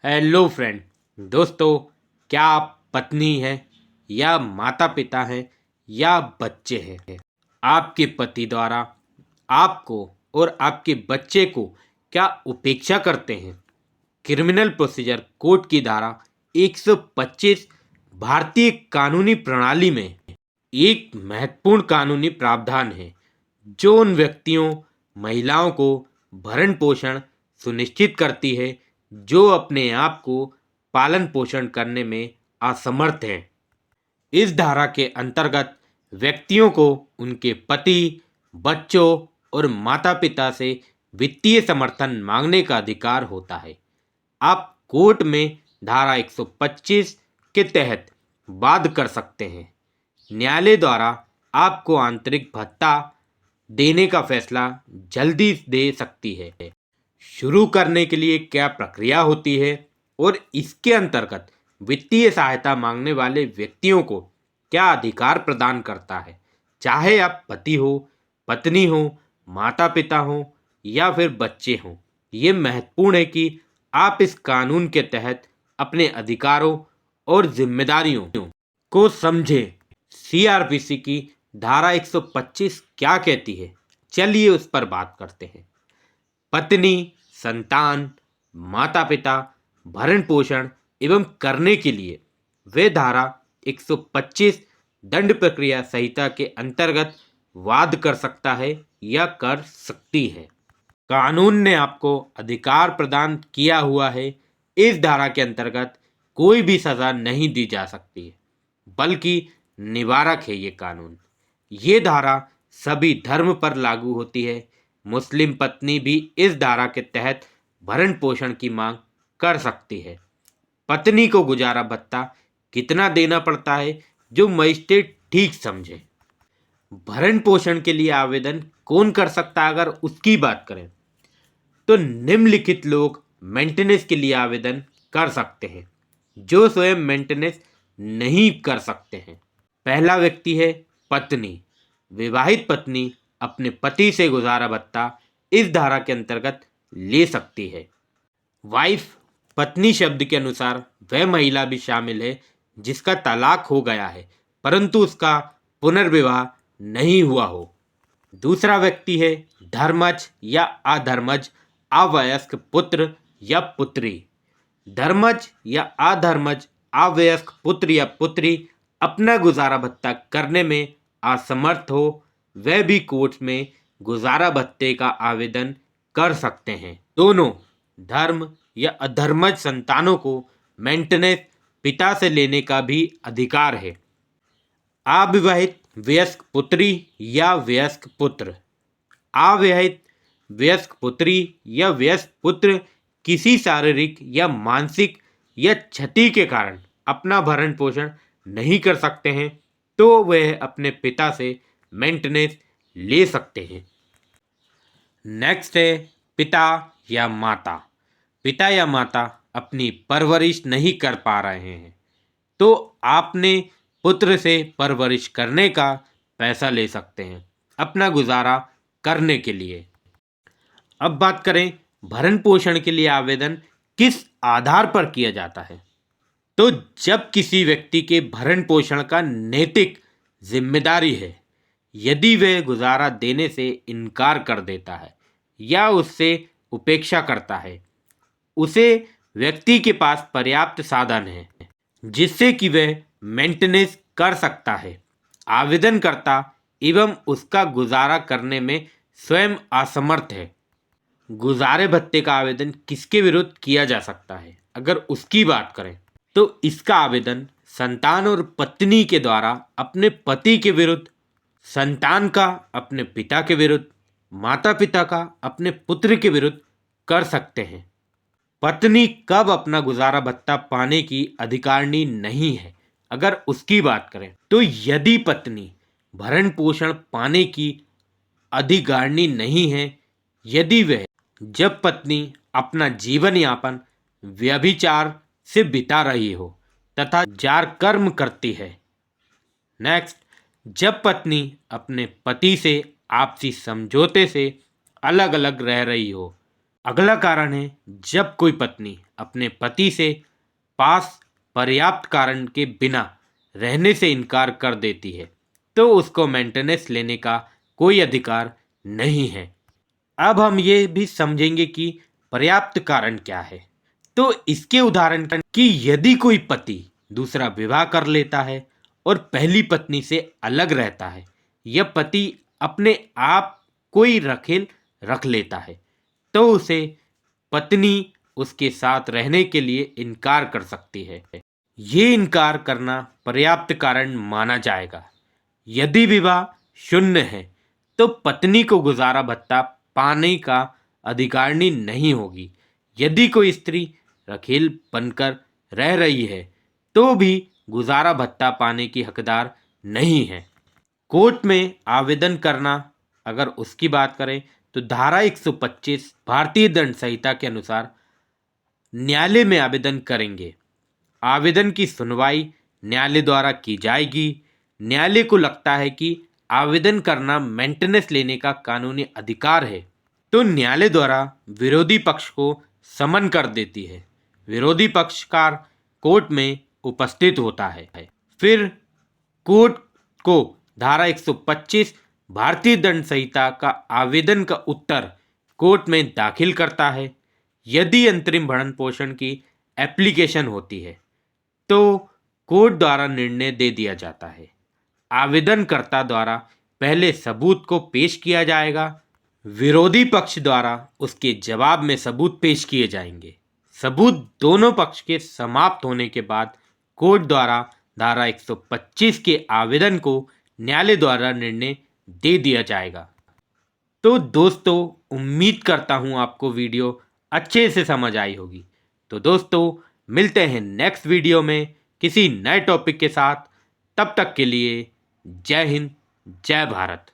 Hello friend दोस्तों, क्या आप पत्नी हैं या माता पिता हैं या बच्चे हैं? आपके पति द्वारा आपको और आपके बच्चे को क्या उपेक्षा करते हैं? क्रिमिनल प्रोसीजर कोड की धारा 125 भारतीय कानूनी प्रणाली में एक महत्वपूर्ण कानूनी प्रावधान है जो उन व्यक्तियों, महिलाओं को भरण पोषण सुनिश्चित करती है जो अपने आप को पालन पोषण करने में असमर्थ हैं। इस धारा के अंतर्गत व्यक्तियों को उनके पति, बच्चों और माता-पिता से वित्तीय समर्थन मांगने का अधिकार होता है। आप कोर्ट में धारा 125 के तहत वाद कर सकते हैं। न्यायालय द्वारा आपको आंतरिक भत्ता देने का फैसला जल्दी दे सकती है। शुरू करने के लिए क्या प्रक्रिया होती है और इसके अंतर्गत वित्तीय सहायता मांगने वाले व्यक्तियों को क्या अधिकार प्रदान करता है, चाहे आप पति हो, पत्नी हो, माता पिता हो या फिर बच्चे हों। ये महत्वपूर्ण है कि आप इस कानून के तहत अपने अधिकारों और जिम्मेदारियों को समझें। सीआरपीसी की धारा 125 क्या कहती है, चलिए उस पर बात करते हैं। पत्नी, संतान, माता पिता भरण पोषण एवं करने के लिए वे धारा 125 दंड प्रक्रिया संहिता के अंतर्गत वाद कर सकता है या कर सकती है। कानून ने आपको अधिकार प्रदान किया हुआ है। इस धारा के अंतर्गत कोई भी सजा नहीं दी जा सकती है, बल्कि निवारक है ये कानून। ये धारा सभी धर्म पर लागू होती है। मुस्लिम पत्नी भी इस धारा के तहत भरण पोषण की मांग कर सकती है। पत्नी को गुजारा भत्ता कितना देना पड़ता है, जो मजिस्ट्रेट ठीक समझे। भरण पोषण के लिए आवेदन कौन कर सकता है, अगर उसकी बात करें तो निम्नलिखित लोग मेंटेनेंस के लिए आवेदन कर सकते हैं जो स्वयं मेंटेनेंस नहीं कर सकते हैं। पहला व्यक्ति है पत्नी। विवाहित पत्नी अपने पति से गुजारा भत्ता इस धारा के अंतर्गत ले सकती है। वाइफ पत्नी शब्द के अनुसार वह महिला भी शामिल है जिसका तलाक हो गया है परंतु उसका पुनर्विवाह नहीं हुआ हो। दूसरा व्यक्ति है धर्मज या अधर्मज अवयस्क पुत्र या पुत्री। धर्मज या अधर्मज अवयस्क पुत्र या पुत्री अपना गुजारा भत्ता करने में असमर्थ हो, वह भी कोर्ट में गुजारा भत्ते का आवेदन कर सकते हैं। दोनों धर्म या अधर्मज संतानों को मेंटेनेंस पिता से लेने का भी अधिकार है। अविवाहित वयस्क पुत्री या वयस्क पुत्र। अविवाहित वयस्क पुत्री या वयस्क पुत्र किसी शारीरिक या मानसिक या क्षति के कारण अपना भरण पोषण नहीं कर सकते हैं तो वह अपने पिता से मेंटेनेंस ले सकते हैं। नेक्स्ट है पिता या माता। पिता या माता अपनी परवरिश नहीं कर पा रहे हैं तो आपने पुत्र से परवरिश करने का पैसा ले सकते हैं अपना गुजारा करने के लिए। अब बात करें भरण पोषण के लिए आवेदन किस आधार पर किया जाता है, तो जब किसी व्यक्ति के भरण पोषण का नैतिक जिम्मेदारी है, यदि वह गुजारा देने से इनकार कर देता है या उससे उपेक्षा करता है, उसे व्यक्ति के पास पर्याप्त साधन है जिससे कि वह मेंटेनेंस कर सकता है। आवेदनकर्ता एवं उसका गुजारा करने में स्वयं असमर्थ है। गुजारे भत्ते का आवेदन किसके विरुद्ध किया जा सकता है, अगर उसकी बात करें तो इसका आवेदन संतान और पत्नी के द्वारा अपने पति के विरुद्ध, संतान का अपने पिता के विरुद्ध, माता पिता का अपने पुत्र के विरुद्ध कर सकते हैं। पत्नी कब अपना गुजारा भत्ता पाने की अधिकारिणी नहीं है, अगर उसकी बात करें तो यदि पत्नी भरण पोषण पाने की अधिकारिणी नहीं है, यदि वह जब पत्नी अपना जीवन यापन व्यभिचार से बिता रही हो तथा जार कर्म करती है। नेक्स्ट, जब पत्नी अपने पति से आपसी समझौते से अलग अलग रह रही हो। अगला कारण है जब कोई पत्नी अपने पति से पास पर्याप्त कारण के बिना रहने से इनकार कर देती है तो उसको मेंटेनेंस लेने का कोई अधिकार नहीं है। अब हम ये भी समझेंगे कि पर्याप्त कारण क्या है। तो इसके उदाहरण कि यदि कोई पति दूसरा विवाह कर लेता है और पहली पत्नी से अलग रहता है, यह पति अपने आप कोई रखेल रख लेता है तो उसे पत्नी उसके साथ रहने के लिए इनकार कर सकती है। ये इनकार करना पर्याप्त कारण माना जाएगा। यदि विवाह शून्य है तो पत्नी को गुजारा भत्ता पाने का अधिकारिणी नहीं होगी। यदि कोई स्त्री रखेल बनकर रह रही है तो भी गुजारा भत्ता पाने की हकदार नहीं है। कोर्ट में आवेदन करना, अगर उसकी बात करें तो धारा 125 भारतीय दंड संहिता के अनुसार न्यायालय में आवेदन करेंगे। आवेदन की सुनवाई न्यायालय द्वारा की जाएगी। न्यायालय को लगता है कि आवेदन करना मेंटेनेंस लेने का कानूनी अधिकार है तो न्यायालय द्वारा विरोधी पक्ष को समन कर देती है। विरोधी पक्षकार कोर्ट में उपस्थित होता है। फिर कोर्ट को धारा 125 भारतीय दंड संहिता का आवेदन का उत्तर कोर्ट में दाखिल करता है। यदि अंतरिम भरण पोषण की एप्लीकेशन होती है तो कोर्ट द्वारा निर्णय दे दिया जाता है। आवेदनकर्ता द्वारा पहले सबूत को पेश किया जाएगा। विरोधी पक्ष द्वारा उसके जवाब में सबूत पेश किए जाएंगे। सबूत दोनों पक्ष के समाप्त होने के बाद कोर्ट द्वारा धारा 125 के आवेदन को न्यायालय द्वारा निर्णय दे दिया जाएगा। तो दोस्तों, उम्मीद करता हूँ आपको वीडियो अच्छे से समझ आई होगी। तो दोस्तों, मिलते हैं नेक्स्ट वीडियो में किसी नए टॉपिक के साथ। तब तक के लिए जय हिंद, जय भारत।